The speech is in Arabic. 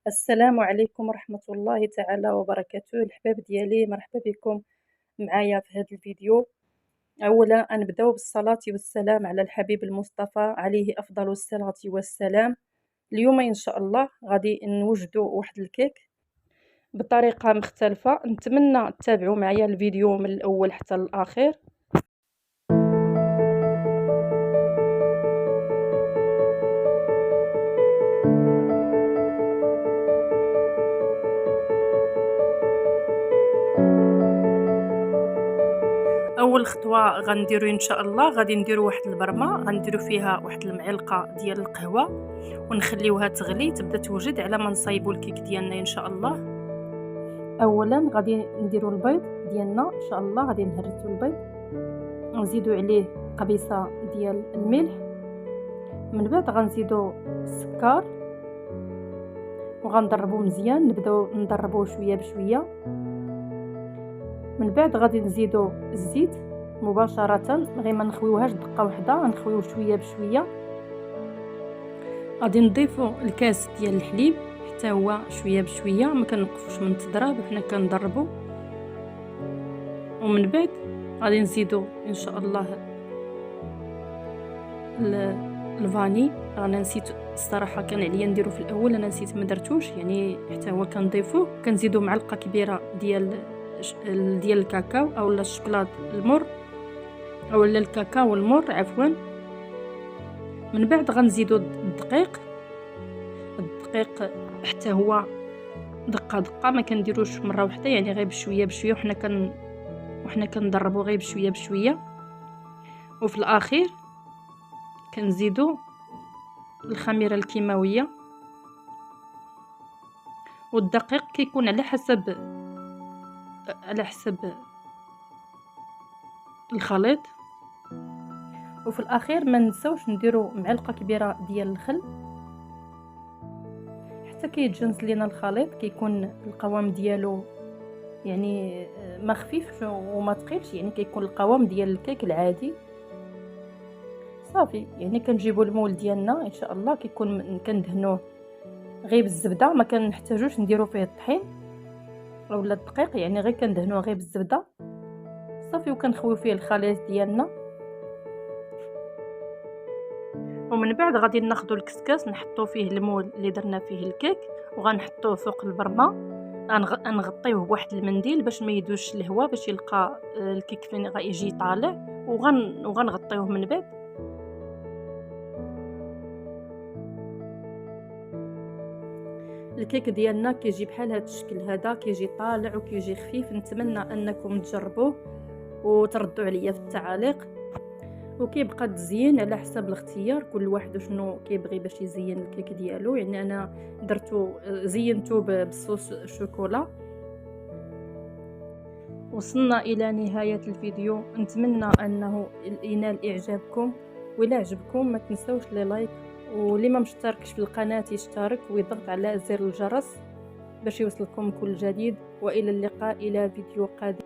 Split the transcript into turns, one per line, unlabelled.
السلام عليكم ورحمة الله تعالى وبركاته. الحباب ديالي، مرحبا بكم معايا في هذا الفيديو. اولا نبداو بالصلاة والسلام على الحبيب المصطفى عليه افضل الصلاة والسلام. اليوم ان شاء الله غادي نوجدوا واحد الكيك بطريقة مختلفة، نتمنى تتابعوا معايا الفيديو من الاول حتى الاخير. اول خطوه غنديرو ان شاء الله، غادي نديرو واحد البرمه، غنديرو فيها واحد المعلقه ديال القهوه ونخليوها تغلي تبدا توجد على ما نصايبو الكيك ديالنا ان شاء الله. اولا غادي نديرو البيض ديالنا ان شاء الله، غادي نهرسو البيض ونزيدو عليه قبيصه ديال الملح، من بعد غنزيدو السكر وغنضربو مزيان، نبداو نضربوه شويه بشويه. من بعد غادي نزيدو الزيت مباشره، غير ما نخويوهاش دقه واحده، غنخويو شويه بشويه. غادي نضيفو الكاس ديال الحليب حتى هو شويه بشويه، ما كنوقفوش من التضرب وحنا كنضربو. ومن بعد غادي نزيدو ان شاء الله الفاني. انا نسيت الصراحه، كان عليا نديرو في الاول، انا نسيت ما درتوش، يعني حتى هو كنضيفوه. كنزيدو معلقه كبيره ديال الكاكاو او الشوكولاط المر او الكاكاو المر عفوا. من بعد غنزيدو الدقيق حتى هو دقه، ما كنديروش مره واحده، يعني غير بشويه بشويه، وحنا كنضربو غير بشويه بشويه. وفي الاخير كنزيدو الخميره الكيماويه، والدقيق كيكون على حسب الخليط. وفي الاخير ما نساوش نديرو معلقه كبيره ديال الخل حتى كيتجنس لينا الخليط، كيكون القوام ديالو يعني ما خفيفش وما ثقيلش، يعني كيكون القوام ديال الكيك العادي. صافي، يعني كنجيبوا المول ديالنا ان شاء الله، كيكون كندهنوه غير بالزبده، ما كنحتاجوش نديرو فيه الطحين اولا الدقيق، يعني غير كندهنوه غير بالزبده صافي. وكنخويو فيه الخليط ديالنا. ومن بعد غادي ناخذوا الكسكاس نحطوا فيه المول اللي درنا فيه الكيك، وغنحطوه فوق البرمه، غنغطيوه بواحد المنديل باش ما يدوش الهواء، باش يلقى الكيك فين غيجي طالع، وغنغطيوه. من بعد الكيك ديالنا كيجي بحال هذا الشكل هذا، كيجي طالع وكيجي خفيف. نتمنى انكم تجربوه وتردوا عليا في التعاليق. وكيبقى التزيين على حسب الاختيار، كل واحد شنو كيبغي باش يزين الكيك ديالو. يعني انا زينته بالصوص الشوكولا. وصلنا الى نهايه الفيديو، نتمنى انه ينال اعجابكم، ولا عجبكم ما تنسوش لي لايك، واللي ما مشتركش في القناه يشترك ويضغط على زر الجرس باش يوصلكم كل جديد. والى اللقاء الى فيديو قادم.